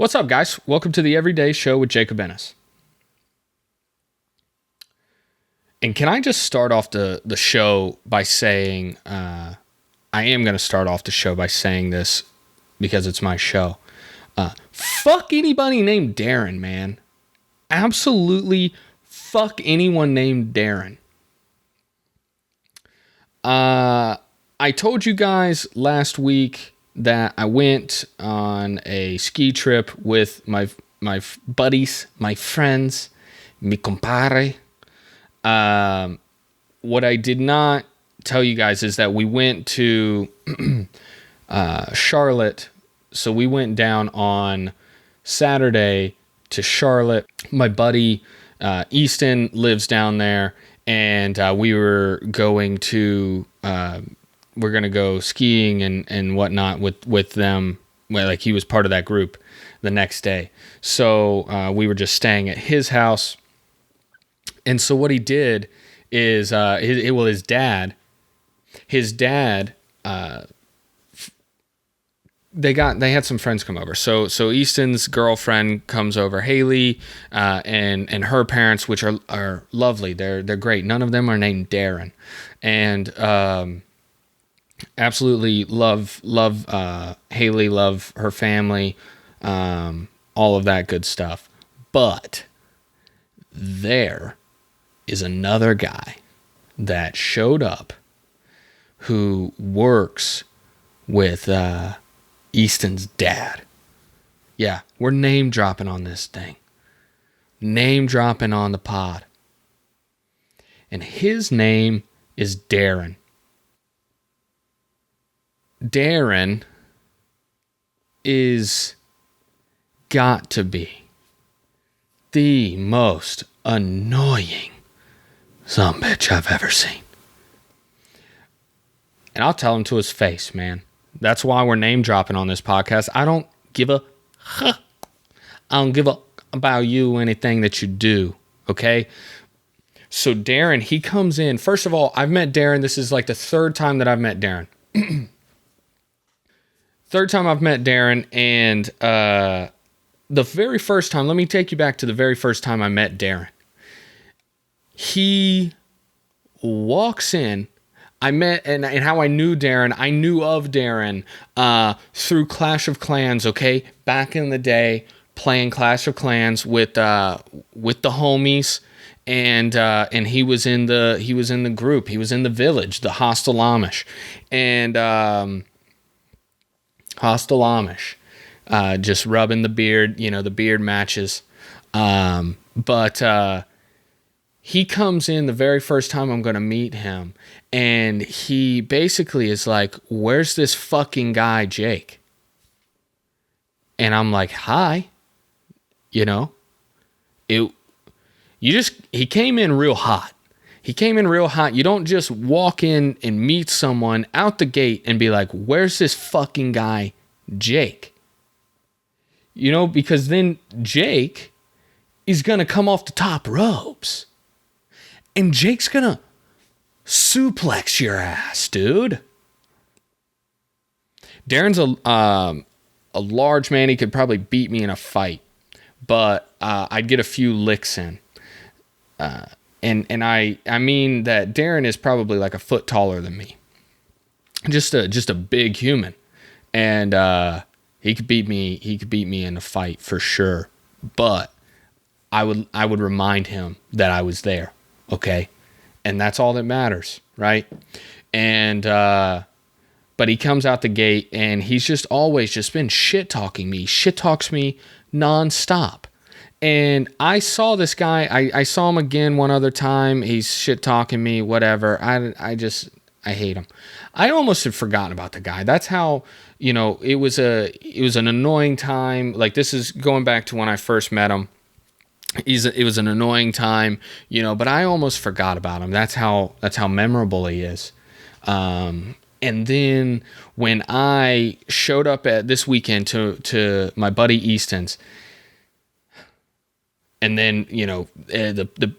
What's up, guys? Welcome to the Everyday Show with Jacob Ennis. And can I just start off the show by saying, I am going to start off the show by saying this because it's my show. Fuck anybody named Darrin, man. Absolutely fuck anyone named Darrin. I told you guys last week that I went on a ski trip with my buddies, my friends, mi compadre. What I did not tell you guys is that we went to Charlotte. So we went down on Saturday to Charlotte. My buddy Easton lives down there, and we were going to we're gonna go skiing and whatnot with them. Well, like he was part of that group the next day. So we were just staying at his house. And so what he did is his dad they had some friends come over. So Easton's girlfriend comes over, Haley, and her parents, which are lovely. They're great. None of them are named Darrin. And absolutely love Haley, love her family, all of that good stuff. But there is another guy that showed up who works with Easton's dad. Yeah, we're name dropping on this thing. Name dropping on the pod. And his name is Darrin. Darrin is got to be the most annoying sumbitch I've ever seen. And I'll tell him to his face, man. That's why we're name dropping on this podcast. I don't give a about you, anything that you do, okay? So Darrin, he comes in. First of all, I've met Darrin. This is like the third time that I've met Darrin. Third time I've met Darrin, and the very first time, let me take you back to the very first time I met Darrin. He walks in. And how I knew Darrin, I knew of Darrin through Clash of Clans, okay? Back in the day, playing Clash of Clans with the homies, and he was in the group. He was in the village, the Hostile Amish. And Hostile Amish, just rubbing the beard, the beard matches. But he comes in the very first time I'm going to meet him, and he basically is like, "Where's this fucking guy, Jake?" And I'm like, "Hi." He came in real hot. He came in real hot. You don't just walk in and meet someone out the gate and be like, "Where's this fucking guy, Jake?" Because then Jake is going to come off the top ropes. And Jake's going to suplex your ass, dude. Darrin's a large man. He could probably beat me in a fight. But I'd get a few licks in. And I mean that Darrin is probably like a foot taller than me. Just a big human. And he could beat me in a fight for sure. But I would remind him that I was there, okay? And that's all that matters, right? And but he comes out the gate and he's just always just been shit talking me. Shit talks me nonstop. And I saw this guy. I saw him again one other time. He's shit talking me, whatever. I hate him. I almost had forgotten about the guy. That's how, it was an annoying time. Like, this is going back to when I first met him. It was an annoying time, but I almost forgot about him. That's how memorable he is. And then when I showed up at this weekend to my buddy Easton's, and then, the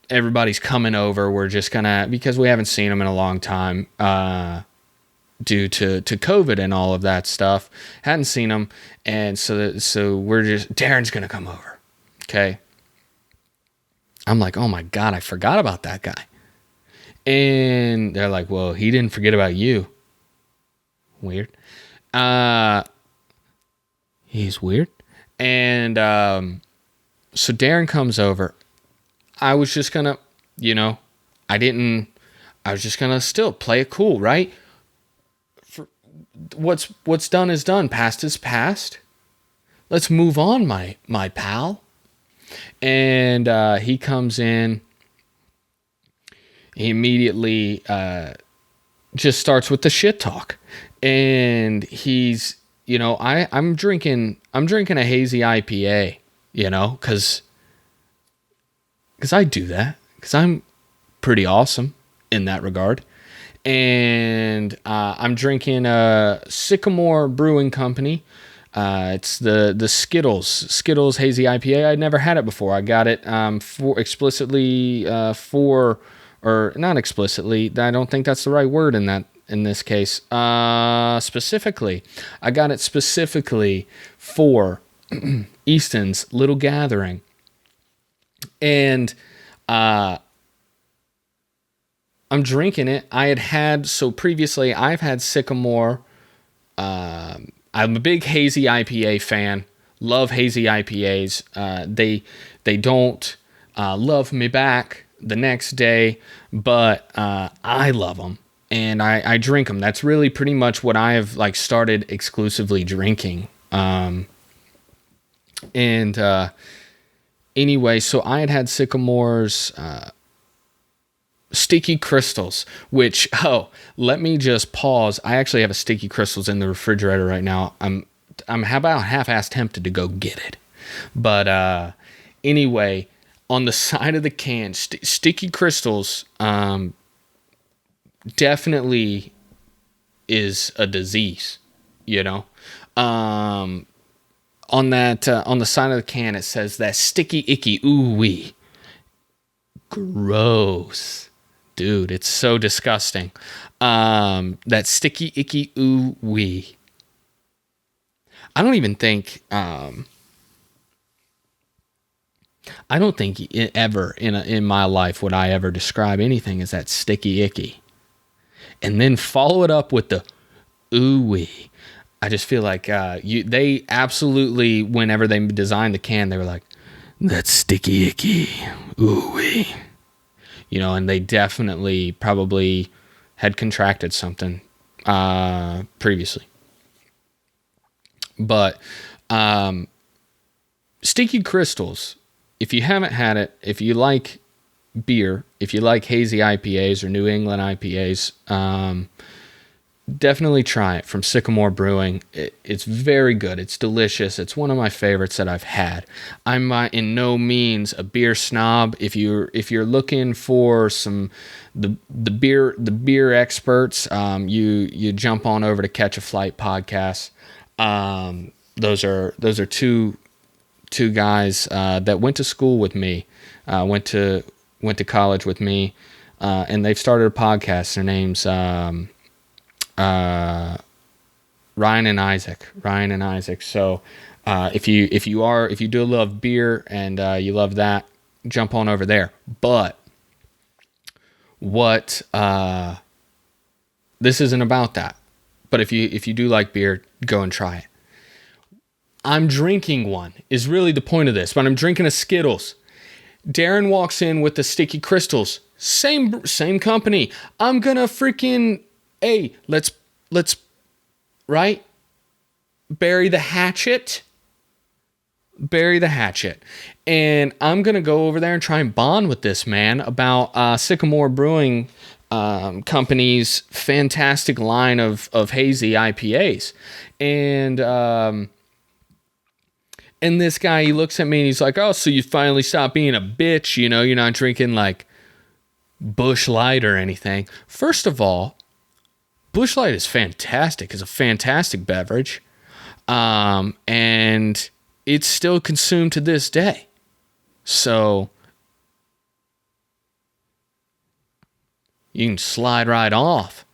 everybody's coming over. We're just gonna, because we haven't seen him in a long time. due to COVID and all of that stuff. Hadn't seen him, and so we're just, Darrin's gonna come over. Okay. I'm like, oh my God, I forgot about that guy. And they're like, well, he didn't forget about you. Weird. He's weird. And so Darrin comes over. I was just gonna, I was just gonna still play it cool, right? What's done is done. Past is past. Let's move on, my pal. And he comes in. He immediately just starts with the shit talk, and he's, I'm drinking a hazy IPA, because I do that, because I'm pretty awesome in that regard. And I'm drinking a Sycamore Brewing Company. It's the Skittles Hazy IPA. I'd never had it before. I got it or not explicitly. I don't think that's the right word in this case. Specifically, I got it specifically for Easton's Little Gathering, and I'm drinking it. Previously I've had Sycamore. I'm a big hazy IPA fan. Love hazy IPAs. They don't love me back the next day, but I love them, and I drink them. That's really pretty much what I have started exclusively drinking. Anyway, so I had Sycamore's Sticky Crystals, which, let me just pause. I actually have a Sticky Crystals in the refrigerator right now. I'm about half-assed tempted to go get it. But anyway, on the side of the can, Sticky Crystals definitely is a disease, on the side of the can, it says that sticky, icky, ooh-wee. Gross. Dude, it's so disgusting. That sticky, icky, ooh-wee. I don't even think... I don't think ever in my life would I ever describe anything as that sticky, icky. And then follow it up with the ooh-wee. I just feel like they absolutely, whenever they designed the can, they were like, that's sticky, icky, ooh-wee. And they definitely probably had contracted something previously. But Sticky Crystals, if you haven't had it, if you like beer, if you like hazy IPAs or New England IPAs, definitely try it from Sycamore Brewing. It's very good. It's delicious. It's one of my favorites that I've had. I'm in no means a beer snob. If you're looking for the beer experts, you jump on over to Catch a Flight podcast. Those are two guys that went to school with me, went to college with me, and they've started a podcast. Their name's Ryan and Isaac. So if you do love beer and you love that, jump on over there. But what this isn't about that. But if you do like beer, go and try it. I'm drinking one is really the point of this, but I'm drinking a Skittles. Darrin walks in with the Sticky Crystals. Same company. I'm gonna freaking, hey, let's right? Bury the hatchet. And I'm gonna go over there and try and bond with this man about Sycamore Brewing Company's fantastic line of hazy IPAs. And this guy, he looks at me and he's like, oh, so you finally stopped being a bitch, you're not drinking like Busch Light or anything. First of all, Busch Light is fantastic. It's a fantastic beverage. And it's still consumed to this day. So you can slide right off.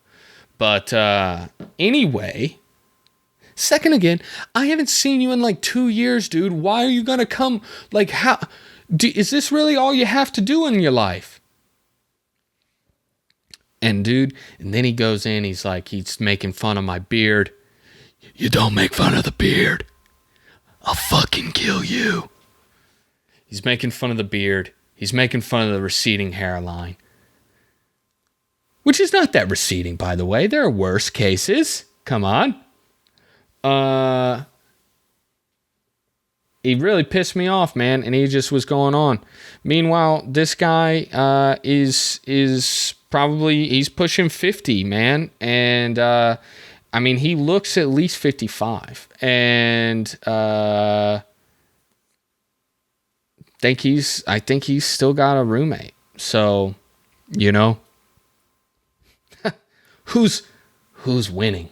But anyway, second again, I haven't seen you in like 2 years, dude. Why are you going to come? Like, how? Is this really all you have to do in your life? And dude, and then he goes in, he's making fun of my beard. You don't make fun of the beard. I'll fucking kill you. He's making fun of the beard. He's making fun of the receding hairline. Which is not that receding, by the way. There are worse cases. Come on. He really pissed me off, man, and he just was going on. Meanwhile, this guy is probably, he's pushing 50, man, and I mean, he looks at least 55, and I think he's still got a roommate. So, you know, who's winning?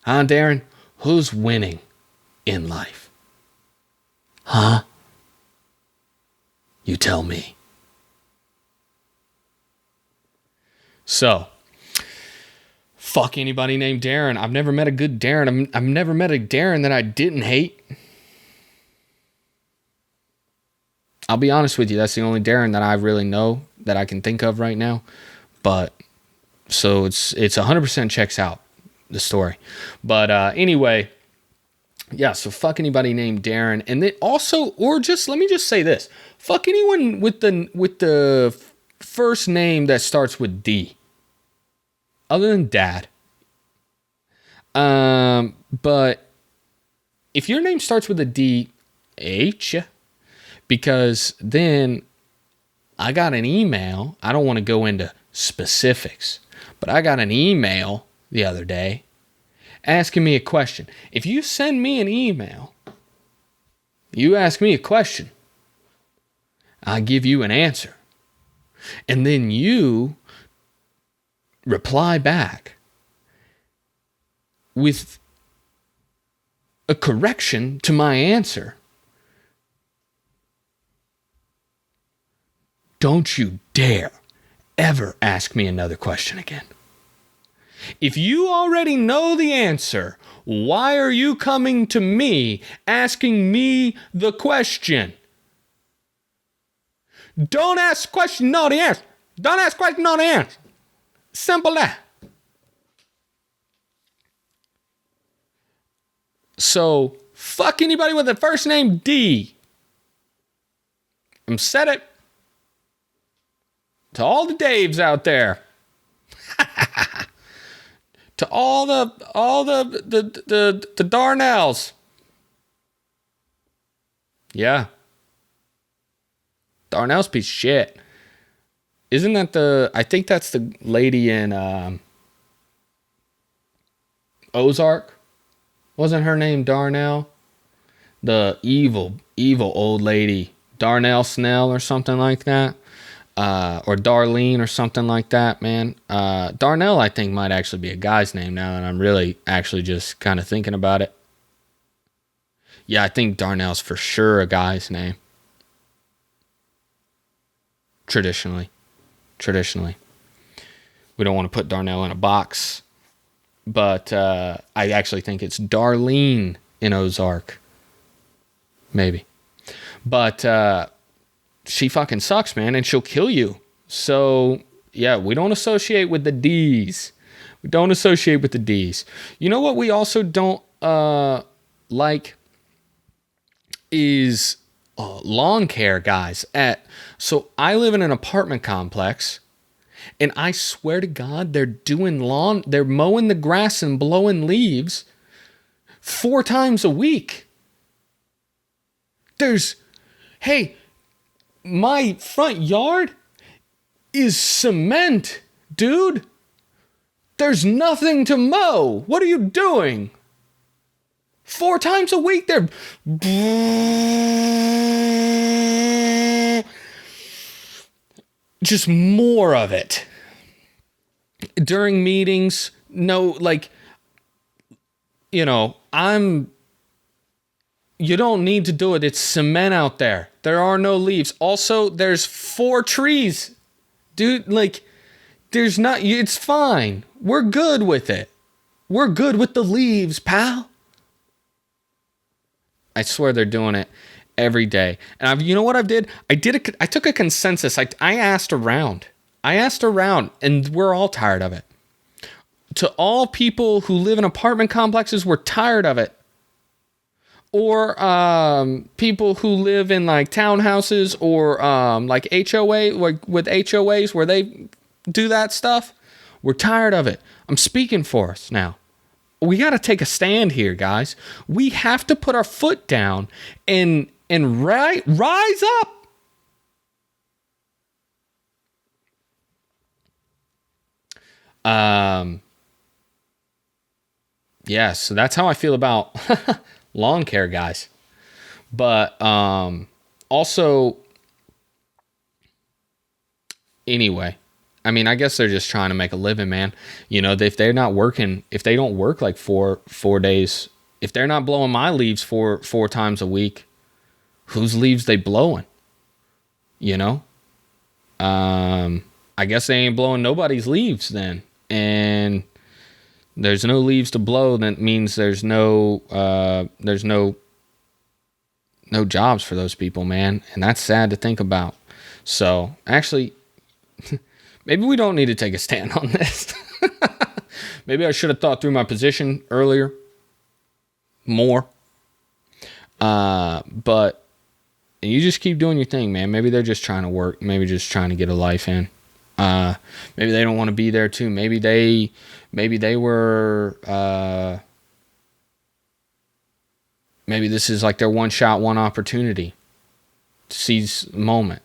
Huh, Darrin? Who's winning in life? Huh? You tell me. So, fuck anybody named Darrin. I've never met a good Darrin. I've never met a Darrin that I didn't hate. I'll be honest with you. That's the only Darrin that I really know that I can think of right now. But, so it's 100% checks out the story. But anyway, yeah, so fuck anybody named Darrin. And then also, or just, let me just say this. Fuck anyone with the first name that starts with D. Other than Dad. But if your name starts with a D, H, because then I got an email. I don't want to go into specifics, but I got an email the other day asking me a question. If you send me an email, you ask me a question, I give you an answer, and then you reply back with a correction to my answer, don't you dare ever ask me another question again. If you already know the answer, why are you coming to me asking me the question? Don't ask question, know the answer. Don't ask question, know the answer. Simple that. So, fuck anybody with the first name D. I'm said it. To all the Daves out there. To all the Darnells. Yeah. Darnell's piece of shit. Isn't that I think that's the lady in Ozark? Wasn't her name Darnell? The evil old lady. Darnell Snell or something like that. Or Darlene or something like that, man. Darnell, I think, might actually be a guy's name now that I'm really actually just kind of thinking about it. Yeah, I think Darnell's for sure a guy's name. Traditionally. We don't want to put Darnell in a box. But I actually think it's Darlene in Ozark. Maybe. But she fucking sucks, man, and she'll kill you. So, yeah, we don't associate with the D's. We don't associate with the D's. You know what we also don't like is lawn care guys. So I live in an apartment complex, and I swear to God, they're mowing the grass and blowing leaves 4 times a week. Hey, my front yard is cement, dude. There's nothing to mow. What are you doing? 4 times a week, they're just more of it. During meetings, no, like, you know, you don't need to do it. It's cement out there. There are no leaves. Also, there's 4 trees. Dude, like, There's not, it's fine. We're good with it. We're good with the leaves, pal. I swear they're doing it every day. And you know what I did? I took a consensus. I asked around. And we're all tired of it. To all people who live in apartment complexes, we're tired of it. Or people who live in like townhouses or like HOA, like with HOAs where they do that stuff. We're tired of it. I'm speaking for us now. We got to take a stand here, guys. We have to put our foot down and rise up. Yeah, so that's how I feel about lawn care, guys. But also, anyway, I mean, I guess they're just trying to make a living, man. You know, if they're not working, if they don't work like four days, if they're not blowing my leaves four times a week, whose leaves they blowing? You know, I guess they ain't blowing nobody's leaves then, and there's no leaves to blow. That means there's no jobs for those people, man, and that's sad to think about. So actually, maybe we don't need to take a stand on this. Maybe I should have thought through my position earlier more. But you just keep doing your thing, man. Maybe they're just trying to work. Maybe just trying to get a life in. Maybe they don't want to be there too. Maybe they were, maybe this is like their one shot, one opportunity to seize the moment.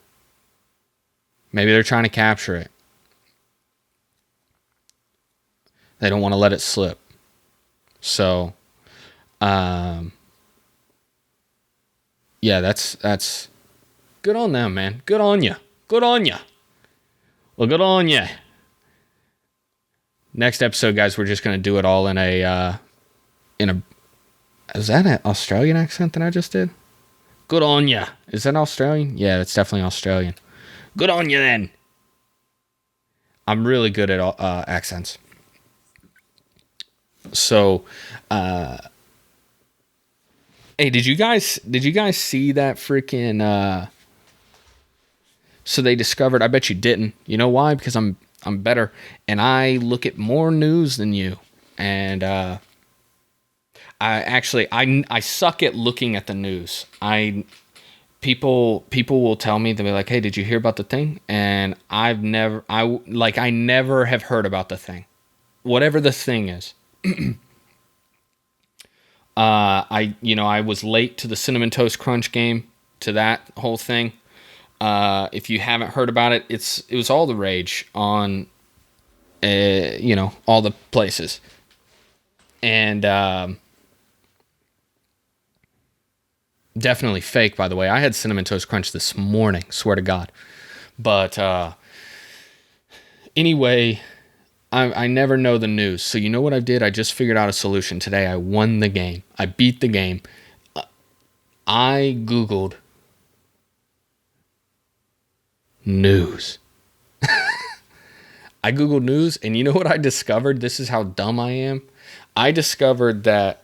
Maybe they're trying to capture it. They don't want to let it slip. So, yeah, that's good on them, man. Good on you. Good on you. Well, good on you. Next episode, guys, we're just gonna do it all in a. Is that an Australian accent that I just did? Good on ya. Is that Australian? Yeah, it's definitely Australian. Good on you then. I'm really good at accents. So, hey, did you guys see that freaking? So they discovered. I bet you didn't. You know why? Because I'm better, and I look at more news than you, and I suck at looking at the news. People will tell me, they'll be like, "Hey, did you hear about the thing?" And I never have heard about the thing, whatever the thing is. I was late to the Cinnamon Toast Crunch game, to that whole thing. If you haven't heard about it, it was all the rage on, all the places. And definitely fake, by the way. I had Cinnamon Toast Crunch this morning, swear to God. But anyway, I never know the news. So you know what I did? I just figured out a solution today. I won the game. I beat the game. I Googled news. I Googled news, and you know what I discovered? This is how dumb I am. I discovered that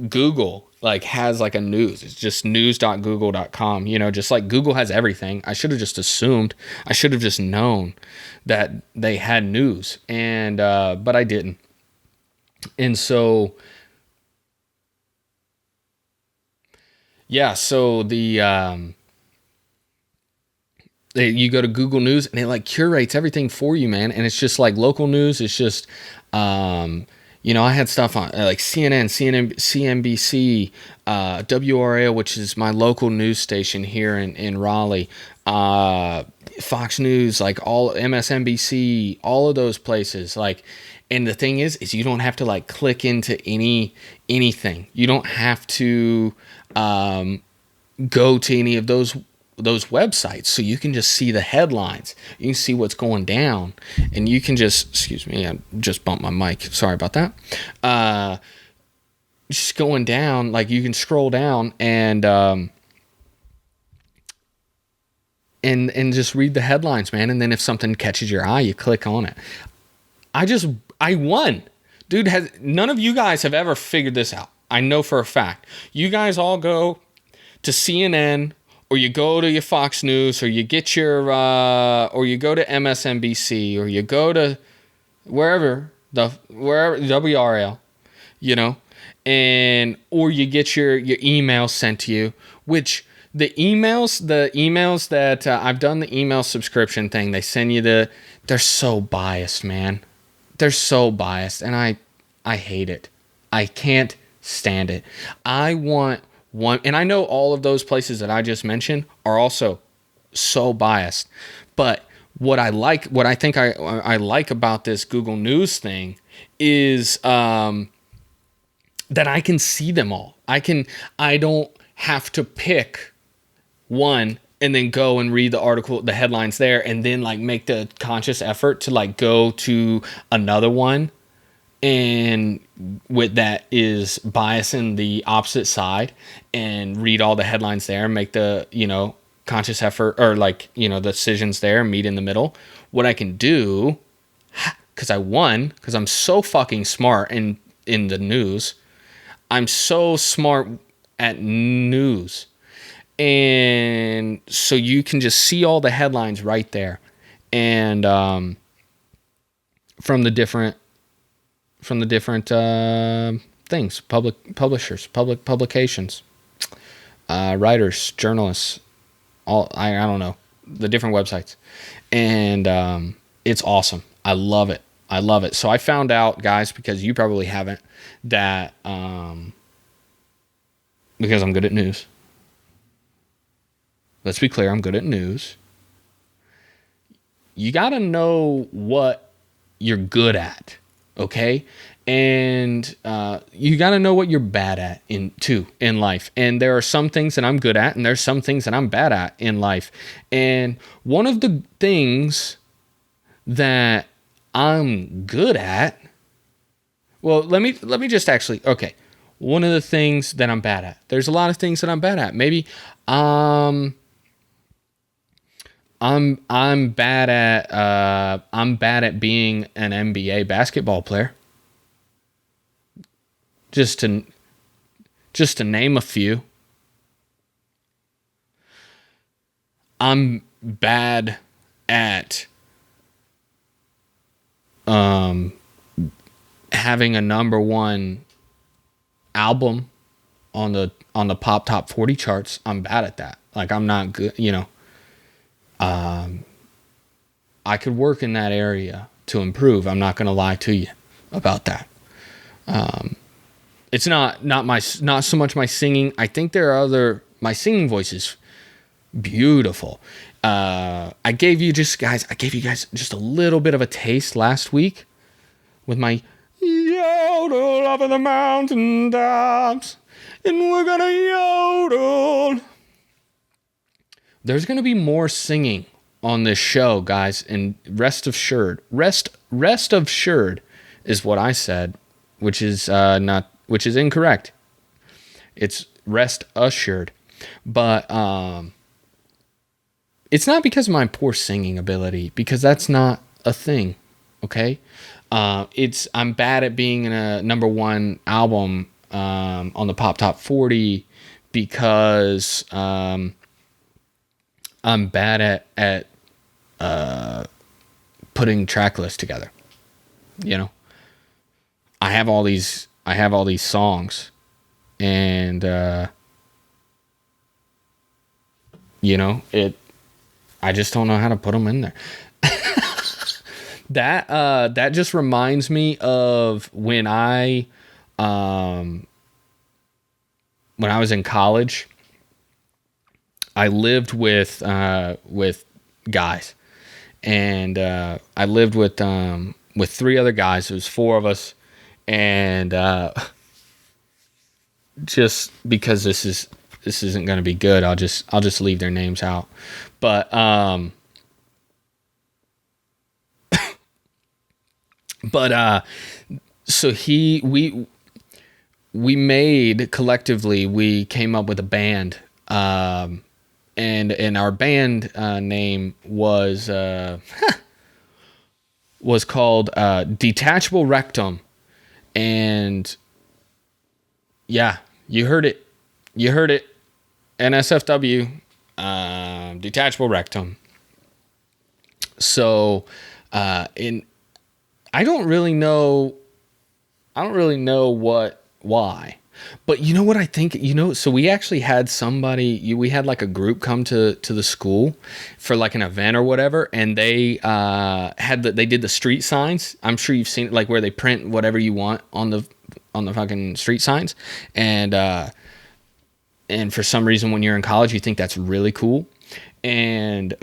Google has a news. It's just news.google.com. Just like Google has everything. I should have just assumed. I should have just known that they had news, and but I didn't. And so, yeah. So you go to Google News and it curates everything for you, man. And it's just local news. It's just, I had stuff on CNN, CNBC, WRAL, which is my local news station here in Raleigh, Fox News, all MSNBC, all of those places. And the thing is you don't have to click into anything. You don't have to go to any of those websites, so you can just see the headlines. You can see what's going down, and you can just, excuse me, I just bumped my mic, sorry about that. Just going down, you can scroll down, and and just read the headlines, man. And then if something catches your eye, you click on it. I won. Dude, none of you guys have ever figured this out. I know for a fact. You guys all go to CNN, or you go to your Fox News, or you get your or you go to MSNBC, or you go to wherever WRL, you know, and or you get your email sent to you, which the emails that I've done the email subscription thing, they send you they're so biased, man. They're so biased, and I hate it. I can't stand it. I want one, and I know all of those places that I just mentioned are also so biased. But what I think I like about this Google News thing is that I can see them all. I don't have to pick one and then go and read the article, the headlines there, and then like make the conscious effort to like go to another one and with that is biasing the opposite side and read all the headlines there and make the, conscious effort or like, the decisions there, meet in the middle. What I can do, because I won, because I'm so fucking smart in the news. I'm so smart at news. And so you can just see all the headlines right there. And from the different things, publishers, public publications, writers, journalists, I don't know, the different websites. And it's awesome. I love it. So I found out, guys, because you probably haven't, that because I'm good at news. Let's be clear, I'm good at news. You got to know what you're good at, okay? And you got to know what you're bad at in life. And there are some things that I'm good at, and there's some things that I'm bad at in life. And one of the things that I'm good at, well, let me just actually, okay. One of the things that I'm bad at. There's a lot of things that I'm bad at. Maybe I'm bad at being an NBA basketball player. Just to name a few. I'm bad at having a number one album on the pop top 40 charts. I'm bad at that. Like, I'm not good, I could work in that area to improve. I'm not going to lie to you about that. It's not so much my singing. I think my singing voice is beautiful. I gave you guys just a little bit of a taste last week with my yodel up in the mountain tops, and we're gonna yodel. There's gonna be more singing on this show, guys, and rest assured is what I said, which is incorrect. It's rest assured, but it's not because of my poor singing ability, because that's not a thing. Okay, I'm bad at being in a number one album on the pop top 40 because I'm bad at putting track lists together. I have all these songs, and I just don't know how to put them in there. That just reminds me of when I was in college. I lived with guys, and I lived with three other guys. It was four of us, and just because this isn't going to be good, I'll just leave their names out. But so we made collectively, we came up with a band and our band name was called Detachable Rectum. And yeah, you heard it. NSFW, Detachable Rectum. So, I don't really know why. But you know what I think, so we actually had we had like a group come to the school for like an event or whatever, and they they did the street signs. I'm sure you've seen it, like where they print whatever you want on the fucking street signs. And for some reason when you're in college, you think that's really cool. And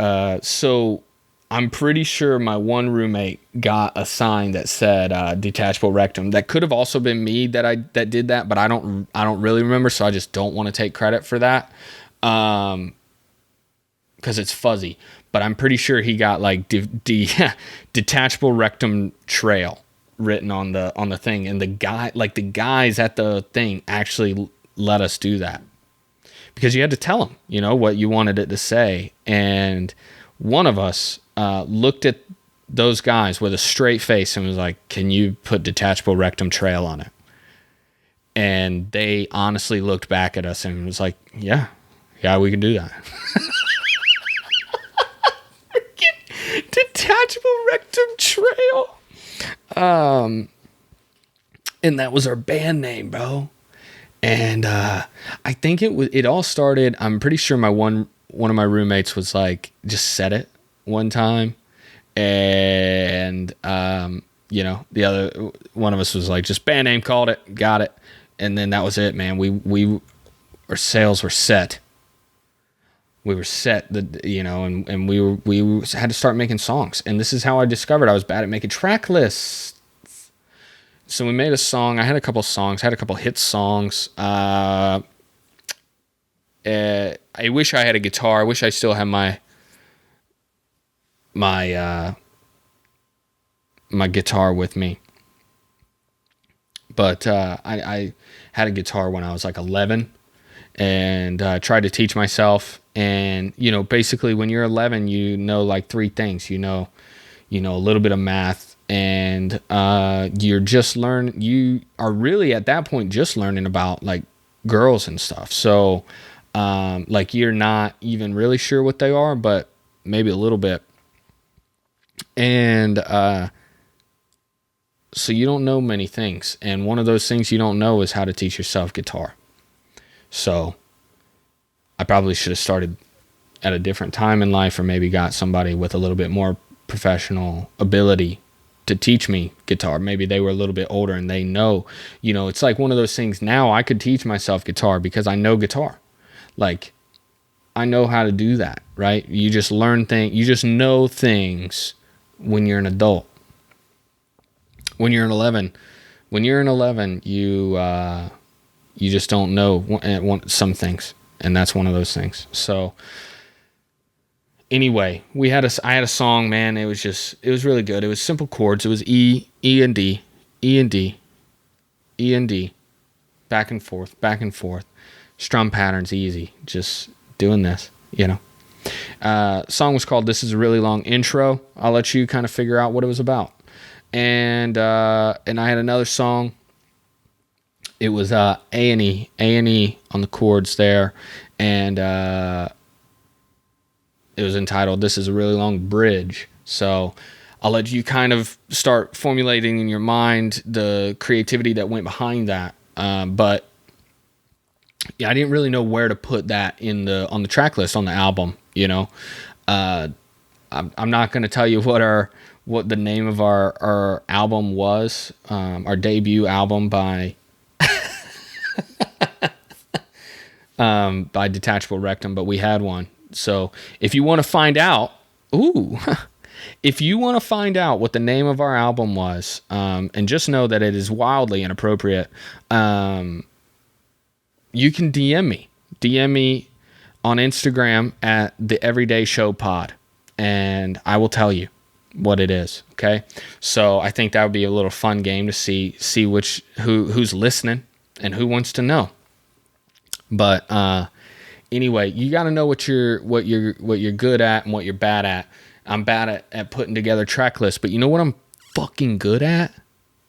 so I'm pretty sure my one roommate got a sign that said Detachable Rectum. That could have also been me that did that, but I don't really remember, so I just don't want to take credit for that because it's fuzzy. But I'm pretty sure he got like Detachable Rectum Trail written on the thing, and the guys at the thing actually let us do that because you had to tell them, what you wanted it to say. And one of us looked at those guys with a straight face and was like, "Can you put Detachable Rectum Trail on it?" And they honestly looked back at us and was like, yeah, we can do that. Detachable Rectum Trail. And that was our band name, bro. And I think it all started, I'm pretty sure one of my roommates was like, just said it one time. And, the other one of us was like, just band name, called it, got it. And then that was it, man. Our sails were set. We were set, and we had to start making songs. And this is how I discovered I was bad at making track lists. So we made a song. I had a couple songs, had a couple hit songs. I wish I had a guitar. I wish I still had my guitar with me. But I had a guitar when I was like 11 and tried to teach myself. And, basically when you're 11, like three things. You know a little bit of math. And you are really at that point just learning about like girls and stuff. So like you're not even really sure what they are, but maybe a little bit. And so you don't know many things. And one of those things you don't know is how to teach yourself guitar. So I probably should have started at a different time in life, or maybe got somebody with a little bit more professional ability to teach me guitar. Maybe they were a little bit older and they know, it's like one of those things. Now I could teach myself guitar because I know guitar. Like I know how to do that, right? You just learn things. You just know things when you're an adult. When you're an 11, you just don't know some things, and that's one of those things. So anyway, I had a song, man. It was really good. It was simple chords. It was E and D, E and D, E and D, back and forth, strum patterns, easy, just doing this, Song was called "This Is a Really Long Intro." I'll let you kind of figure out what it was about. And I had another song. It was A&E on the chords there, and it was entitled "This Is a Really Long Bridge." So I'll let you kind of start formulating in your mind the creativity that went behind that. But yeah, I didn't really know where to put that on the track list on the album. I'm not going to tell you what the name of our album was, our debut album by Detachable Rectum, but we had one. So if you want to find out, if you want to find out what the name of our album was, and just know that it is wildly inappropriate, you can DM me on Instagram at the Everyday Show Pod, and I will tell you what it is. Okay. So I think that would be a little fun game to see who's listening and who wants to know. But, Anyway, you got to know what you're good at and what you're bad at. I'm bad at putting together track lists, but you know what I'm fucking good at?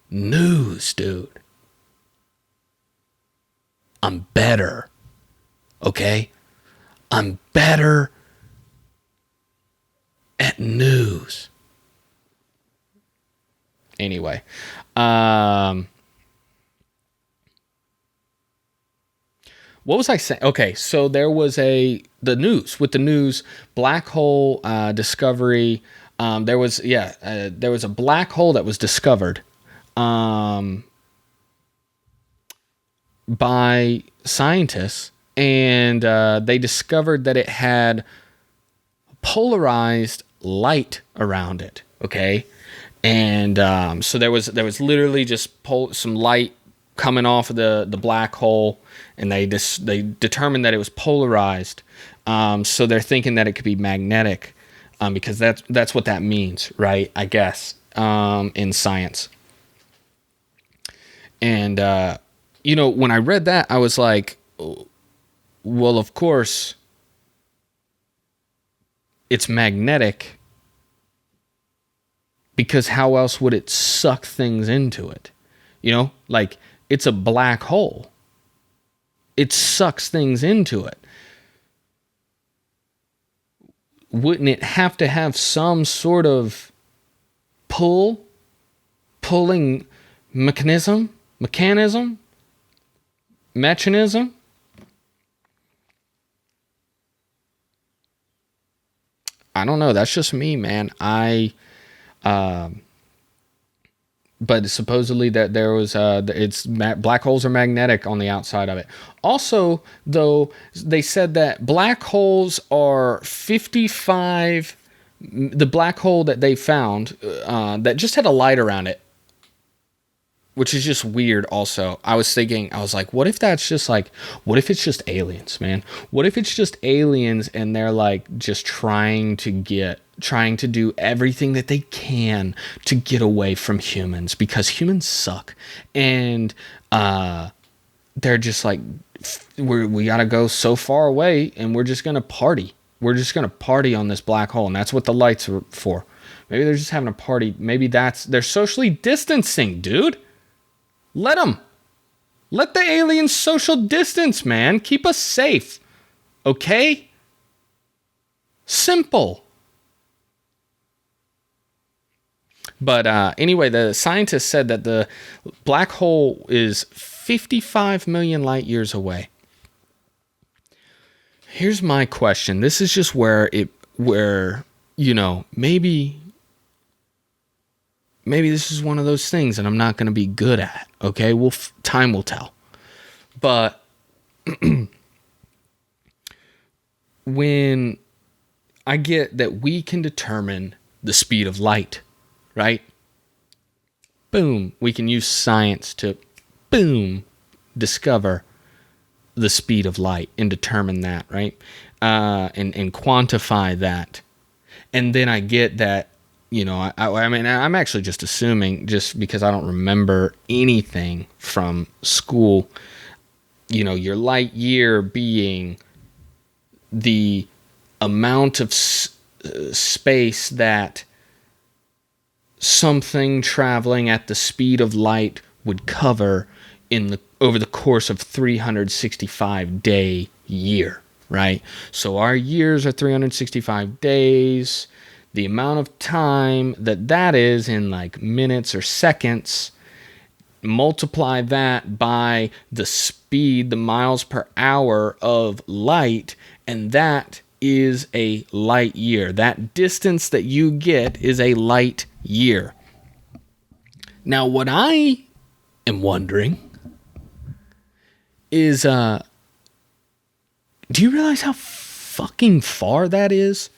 News, dude. I'm better. Okay? I'm better at news. Anyway, what was I saying? Okay, so there was the news, black hole discovery. There was a black hole that was discovered by scientists, and they discovered that it had polarized light around it. Okay, and so there was literally just some light coming off of the black hole, and they determined that it was polarized. So they're thinking that it could be magnetic, because that's what that means, right? I guess in science. And when I read that, I was like, well, of course, it's magnetic, because how else would it suck things into it? Like, it's a black hole. It sucks things into it. Wouldn't it have to have some sort of pulling mechanism? I don't know. That's just me, man. But supposedly that there was black holes are magnetic on the outside of it. Also, though, they said that black holes are 55. The black hole that they found that just had a light around it, which is just weird. Also, I was like, what if it's just aliens, man? What if it's just aliens and they're like just trying to do everything that they can to get away from humans, because humans suck, and they're just like, we gotta go so far away, and we're just gonna party. We're just gonna party on this black hole, and that's what the lights are for. Maybe they're just having a party. Maybe they're socially distancing, dude. Let them. Let the aliens social distance, man. Keep us safe. Okay? Simple. But anyway, the scientists said that the black hole is 55 million light years away. Here's my question. This is just where maybe this is one of those things that I'm not going to be good at. Okay? Time will tell. But when I get that we can determine the speed of light, right? Boom. We can use science to, discover the speed of light and determine that, right? And quantify that. And then I get that, I mean, I'm actually just assuming, just because I don't remember anything from school, your light year being the amount of space that something traveling at the speed of light would cover over the course of 365-day year, right? So our years are 365 days. The amount of time that is in like minutes or seconds, multiply that by the speed, the miles per hour of light, and that is a light year. That distance that you get is a light year. Now, what I am wondering is, do you realize how fucking far that is?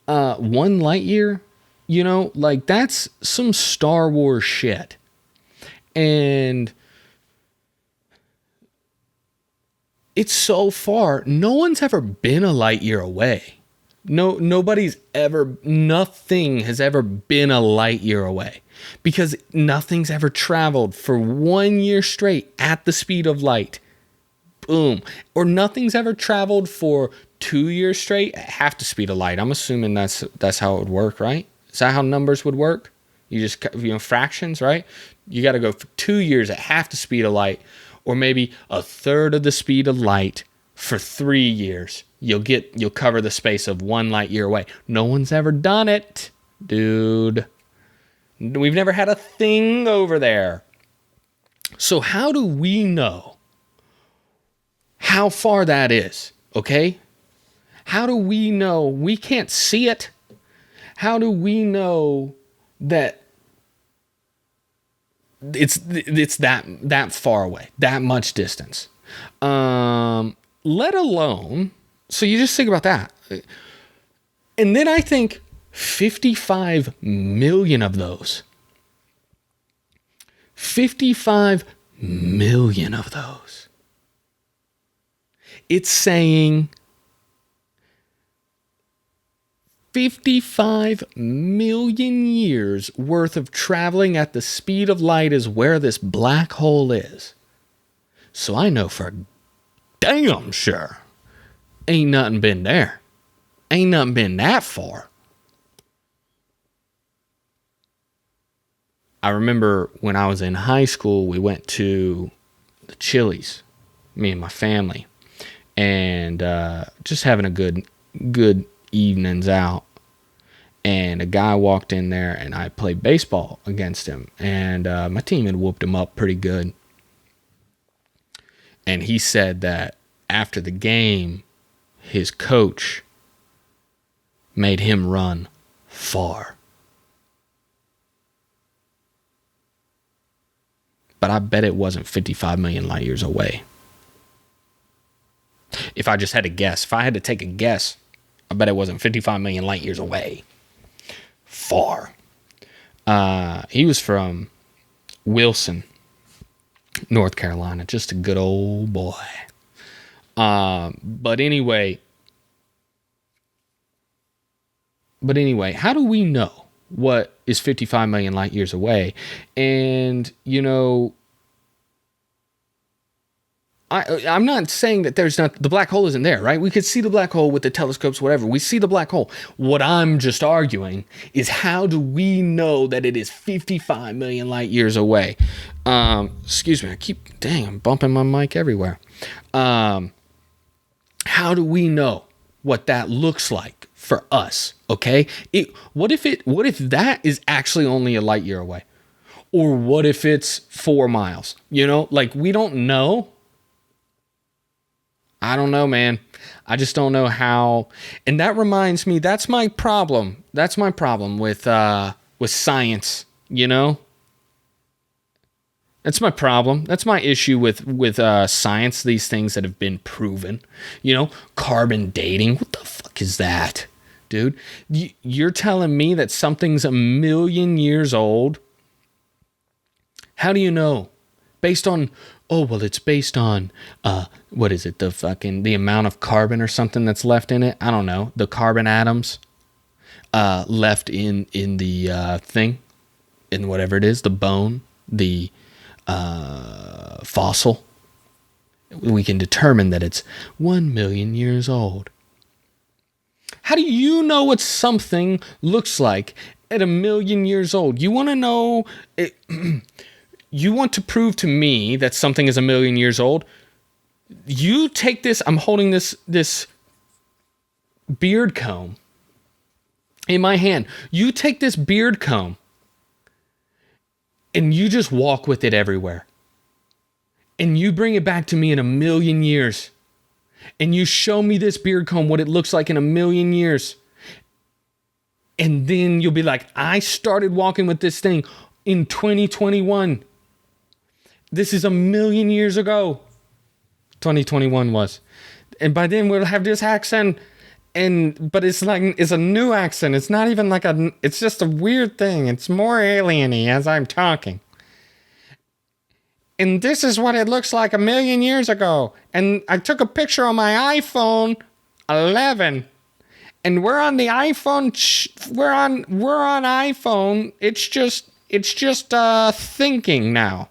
1 light year, like that's some Star Wars shit. And it's so far. No one's ever been a light year away. Nothing has ever been a light year away, because nothing's ever traveled for 1 year straight at the speed of light boom. Or nothing's ever traveled for 2 years straight at half the speed of light. I'm assuming that's how it would work, right? Is that how numbers would work? You just, fractions, right? You got to go for 2 years at half the speed of light, or maybe a third of the speed of light for 3 years. You'll cover the space of 1 light year away. No one's ever done it, dude. We've never had a thing over there. So how do we know how far that is? Okay? How do we know? We can't see it. How do we know that it's that far away, that much distance? Let alone, so you just think about that. And then I think 55 million of those. 55 million of those. It's saying 55 million years worth of traveling at the speed of light is where this black hole is. So I know for damn sure ain't nothing been there. Ain't nothing been that far. I remember when I was in high school, we went to the Chili's, me and my family, and just having a good evenings out. And a guy walked in there, and I played baseball against him, and my team had whooped him up pretty good. And he said that after the game, his coach made him run far. But I bet it wasn't 55 million light years away. If I just had to guess, if I had to take a guess, I bet it wasn't 55 million light years away. Far. He was from Wilson, North Carolina. Just a good old boy. But anyway, how do we know what is 55 million light years away? And, I'm not saying that the black hole isn't there, right? We could see the black hole with the telescopes, whatever. We see the black hole. What I'm just arguing is, how do we know that it is 55 million light years away? Excuse me. I'm bumping my mic everywhere. How do we know what that looks like for us? Okay. What if that is actually only a light year away? Or what if it's 4 miles? We don't know. I don't know, man. I just don't know how. And that reminds me, that's my problem. That's my problem with science, That's my problem. That's my issue with science, these things that have been proven. Carbon dating. What the fuck is that, dude? You're telling me that something's 1 million years old? How do you know? Based on, it's based on, what is it? The amount of carbon or something that's left in it. I don't know. The carbon atoms, left in the, thing, in whatever it is, the bone, the, fossil. We can determine that it's 1 million years old. How do you know what something looks like at 1 million years old? You want to know it? You want to prove to me that something is 1 million years old? You take this. I'm holding this beard comb in my hand. You take this beard comb and you just walk with it everywhere. And you bring it back to me in 1 million years. And you show me this beard comb, what it looks like in 1 million years. And then you'll be like, I started walking with this thing in 2021. This is 1 million years ago. 2021 was. And by then we'll have this accent. But it's a new accent. It's not even it's just a weird thing. It's more alien-y as I'm talking. And this is what it looks like 1 million years ago. And I took a picture on my iPhone 11. And we're on the iPhone. We're on iPhone. It's just thinking now.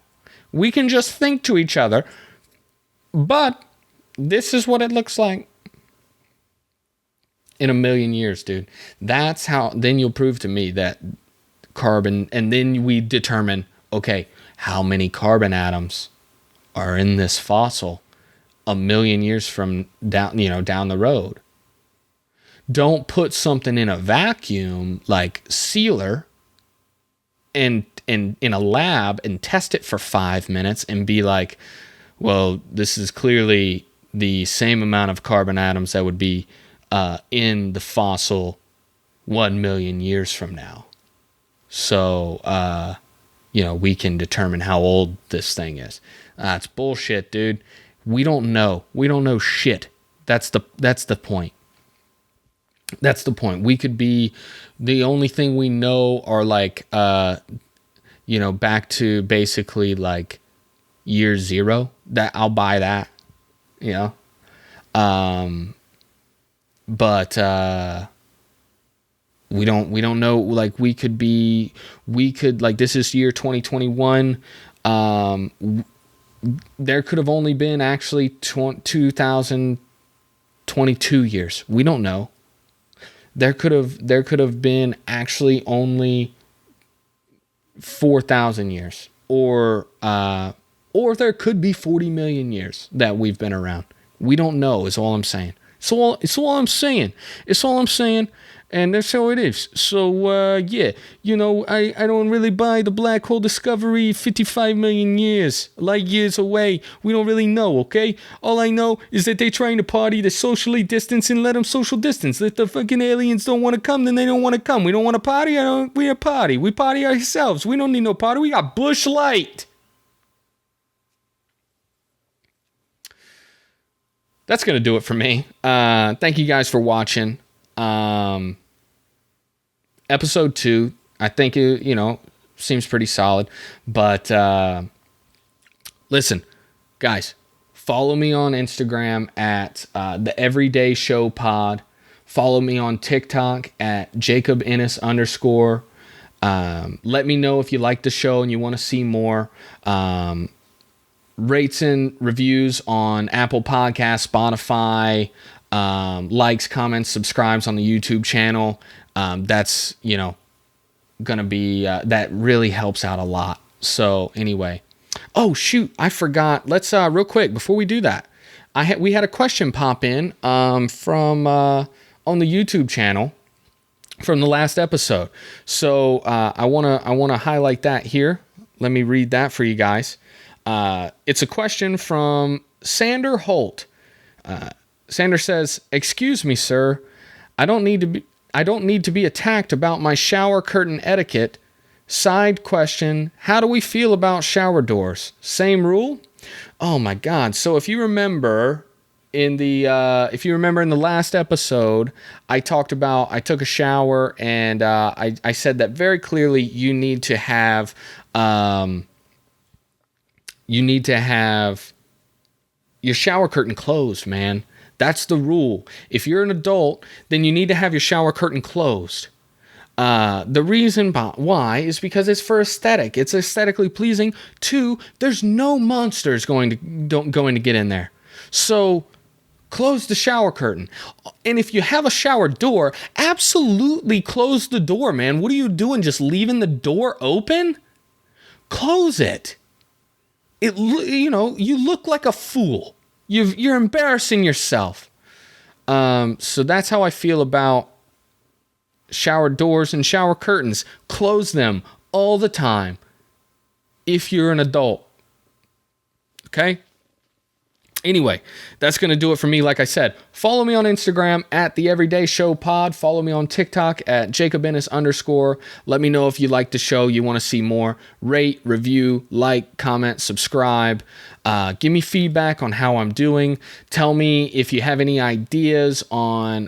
We can just think to each other. But This is what it looks like in a million years, dude. That's how, then you'll prove to me that carbon, and then we determine, okay, how many carbon atoms are in this fossil a million years from down the road. Don't put something in a vacuum like sealer and in a lab and test it for 5 minutes and be like, well, this is clearly the same amount of carbon atoms that would be in the fossil 1 million years from now. So, we can determine how old this thing is. That's bullshit, dude. We don't know. We don't know shit. That's the point. That's the point. We could be, the only thing we know are like, back to basically like year zero. That I'll buy that, but we don't know. Like we could like, this is year 2021. There could have only been actually 2022 years. We don't know. There could have been actually only 4,000 years, or there could be 40 million years that we've been around. We don't know. Is all I'm saying. It's all I'm saying. It's all I'm saying. And that's how it is. So, I don't really buy the black hole discovery 55 million years, light years away. We don't really know, okay? All I know is that they're trying to party to socially distance and let them social distance. If the fucking aliens don't want to come, then they don't want to come. We don't want to party, we a party. We party ourselves. We don't need no party. We got Bush Light. That's going to do it for me. Thank you guys for watching. Episode 2, I think it, seems pretty solid. But listen, guys, follow me on Instagram at the Everyday Show Pod. Follow me on TikTok at Jacob Ennis _. Let me know if you like the show and you want to see more. Rates and reviews on Apple Podcasts, Spotify, likes, comments, subscribes on the YouTube channel. That's, gonna be, that really helps out a lot. So anyway, oh shoot, I forgot. Let's, real quick, before we do that, we had a question pop in, from, on the YouTube channel from the last episode. So, I want to highlight that here. Let me read that for you guys. It's a question from Sander Holt. Sander says, "Excuse me, sir. I don't need to be attacked about my shower curtain etiquette. Side question, how do we feel about shower doors? Same rule?" Oh my God. So if you remember in the last episode, I took a shower and, I said that very clearly you need to have your shower curtain closed, man. That's the rule. If you're an adult, then you need to have your shower curtain closed. The reason why is because it's for aesthetic. It's aesthetically pleasing. 2, there's no monsters going to get in there. So close the shower curtain. And if you have a shower door, absolutely close the door, man. What are you doing? Just leaving the door open? Close it. You look like a fool. You're embarrassing yourself. So that's how I feel about shower doors and shower curtains. Close them all the time if you're an adult. Okay? Anyway, that's going to do it for me. Like I said, follow me on Instagram at The Everyday Show Pod. Follow me on TikTok at Jacob Ennis _. Let me know if you like the show, you want to see more. Rate, review, like, comment, subscribe. Give me feedback on how I'm doing. Tell me if you have any ideas on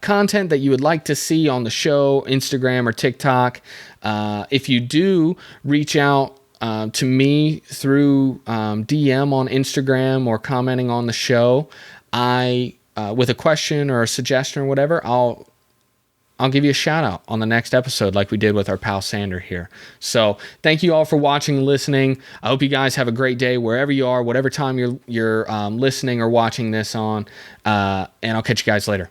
content that you would like to see on the show, Instagram or TikTok. If you do, reach out to me through DM on Instagram or commenting on the show. With a question or a suggestion or whatever, I'll give you a shout out on the next episode like we did with our pal Sander here. So thank you all for watching and listening. I hope you guys have a great day wherever you are, whatever time you're listening or watching this on. And I'll catch you guys later.